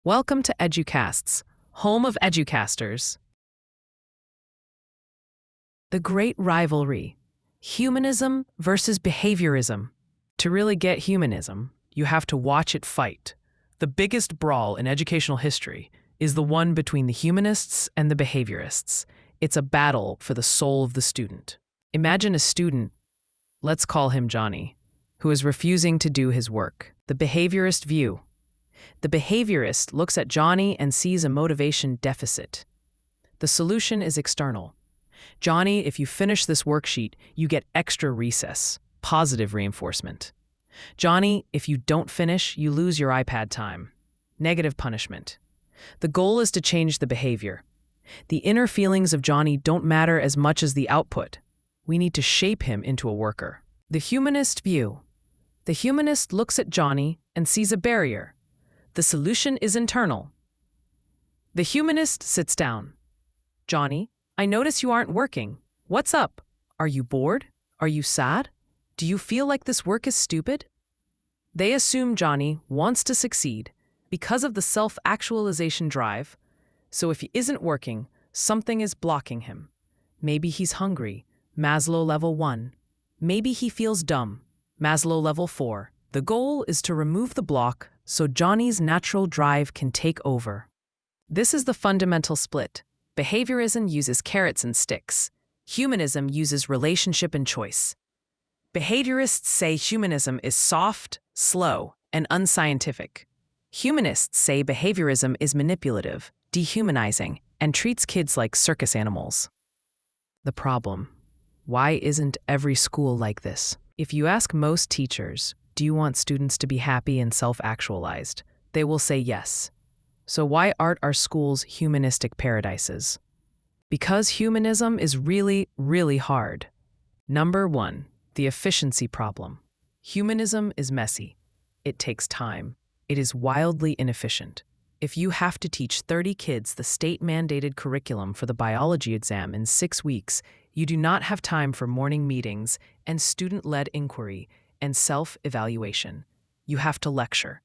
Welcome to EduCasts, home of EduCasters. The great rivalry, humanism versus behaviorism. To really get humanism, you have to watch it fight. The biggest brawl in educational history is the one between the humanists and the behaviorists. It's a battle for the soul of the student. Imagine a student, let's call him Johnny, who is refusing to do his work. The behaviorist view. The behaviorist looks at Johnny and sees a motivation deficit. The solution is external. Johnny, if you finish this worksheet, you get extra recess, positive reinforcement. Johnny, if you don't finish, you lose your iPad time, negative punishment. The goal is to change the behavior. The inner feelings of Johnny don't matter as much as the output. We need to shape him into a worker. The humanist view. The humanist looks at Johnny and sees a barrier. The solution is internal. The humanist sits down. Johnny, I notice you aren't working. What's up? Are you bored? Are you sad? Do you feel like this work is stupid? They assume Johnny wants to succeed because of the self-actualization drive. So if he isn't working, something is blocking him. Maybe he's hungry, Maslow level 1. Maybe he feels dumb, Maslow level 4. The goal is to remove the block so Johnny's natural drive can take over. This is the fundamental split. Behaviorism uses carrots and sticks. Humanism uses relationship and choice. Behaviorists say humanism is soft, slow, and unscientific. Humanists say behaviorism is manipulative, dehumanizing, and treats kids like circus animals. The problem: why isn't every school like this? If you ask most teachers, do you want students to be happy and self-actualized? They will say yes. So why aren't our schools humanistic paradises? Because humanism is really, really hard. Number 1, the efficiency problem. Humanism is messy. It takes time. It is wildly inefficient. If you have to teach 30 kids the state-mandated curriculum for the biology exam in 6 weeks, you do not have time for morning meetings and student-led inquiry and self-evaluation. You have to lecture.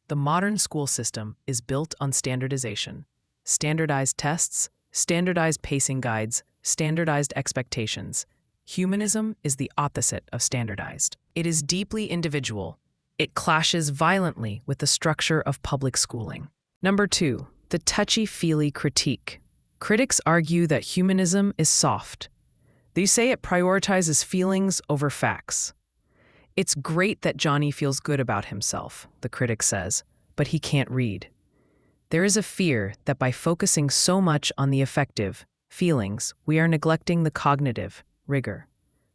The modern school system is built on standardization. Standardized tests, standardized pacing guides, standardized expectations. Humanism is the opposite of standardized. It is deeply individual. It clashes violently with the structure of public schooling. Number 2, the touchy-feely critique. Critics argue that humanism is soft. They say it prioritizes feelings over facts. It's great that Johnny feels good about himself, the critic says, but he can't read. There is a fear that by focusing so much on the affective feelings, we are neglecting the cognitive rigor.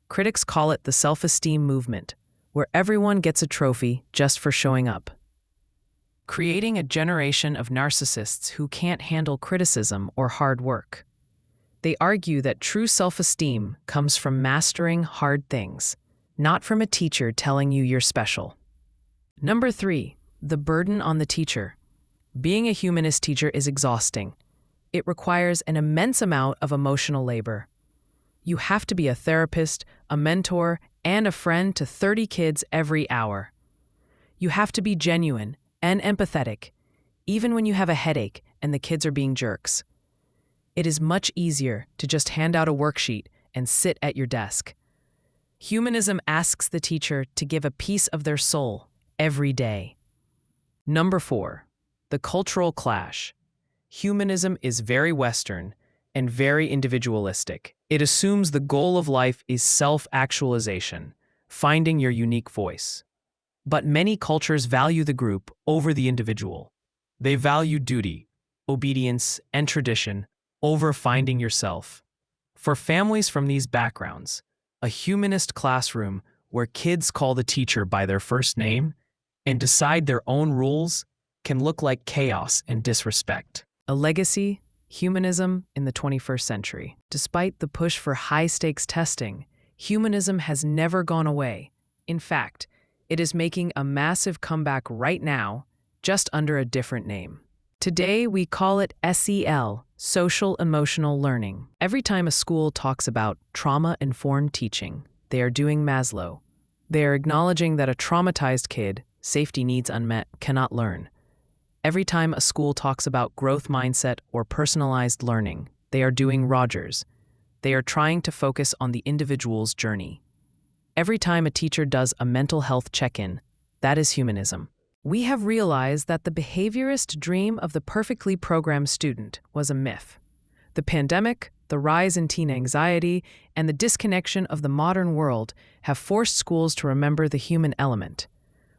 Critics call it the self-esteem movement, where everyone gets a trophy just for showing up. Creating a generation of narcissists who can't handle criticism or hard work. They argue that true self-esteem comes from mastering hard things, not from a teacher telling you you're special. Number 3, the burden on the teacher. Being a humanist teacher is exhausting. It requires an immense amount of emotional labor. You have to be a therapist, a mentor, and a friend to 30 kids every hour. You have to be genuine and empathetic, even when you have a headache and the kids are being jerks. It is much easier to just hand out a worksheet and sit at your desk. Humanism asks the teacher to give a piece of their soul every day. Number 4, the cultural clash. Humanism is very Western and very individualistic. It assumes the goal of life is self-actualization, finding your unique voice. But many cultures value the group over the individual. They value duty, obedience, and tradition over finding yourself. For families from these backgrounds, a humanist classroom where kids call the teacher by their first name and decide their own rules can look like chaos and disrespect. A legacy, humanism in the 21st century. Despite the push for high-stakes testing, humanism has never gone away. In fact, it is making a massive comeback right now, just under a different name. Today, we call it SEL, Social Emotional Learning. Every time a school talks about trauma-informed teaching, they are doing Maslow. They are acknowledging that a traumatized kid, safety needs unmet, cannot learn. Every time a school talks about growth mindset or personalized learning, they are doing Rogers. They are trying to focus on the individual's journey. Every time a teacher does a mental health check-in, that is humanism. We have realized that the behaviorist dream of the perfectly programmed student was a myth. The pandemic, the rise in teen anxiety, and the disconnection of the modern world have forced schools to remember the human element.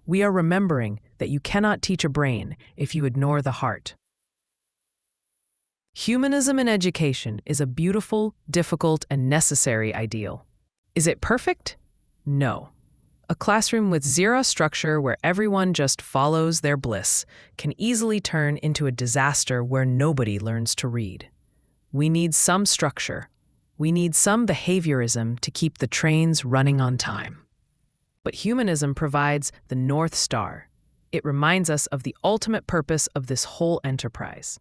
We are remembering that you cannot teach a brain if you ignore the heart. Humanism in education is a beautiful, difficult, and necessary ideal. Is it perfect? No. A classroom with zero structure where everyone just follows their bliss can easily turn into a disaster where nobody learns to read. We need some structure. We need some behaviorism to keep the trains running on time. But humanism provides the North Star. It reminds us of the ultimate purpose of this whole enterprise.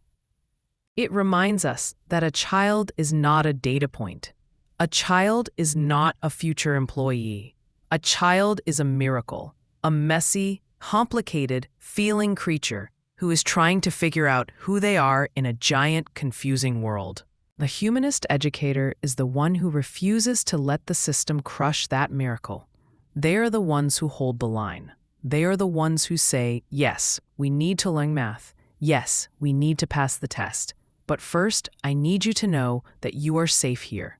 It reminds us that a child is not a data point. A child is not a future employee. A child is a miracle, a messy, complicated, feeling creature who is trying to figure out who they are in a giant, confusing world. The humanist educator is the one who refuses to let the system crush that miracle. They are the ones who hold the line. They are the ones who say, yes, we need to learn math. Yes, we need to pass the test. But first, I need you to know that you are safe here.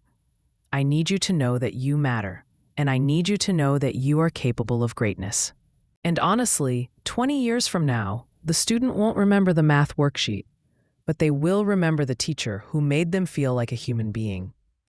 I need you to know that you matter. And I need you to know that you are capable of greatness. And honestly, 20 years from now, the student won't remember the math worksheet, but they will remember the teacher who made them feel like a human being.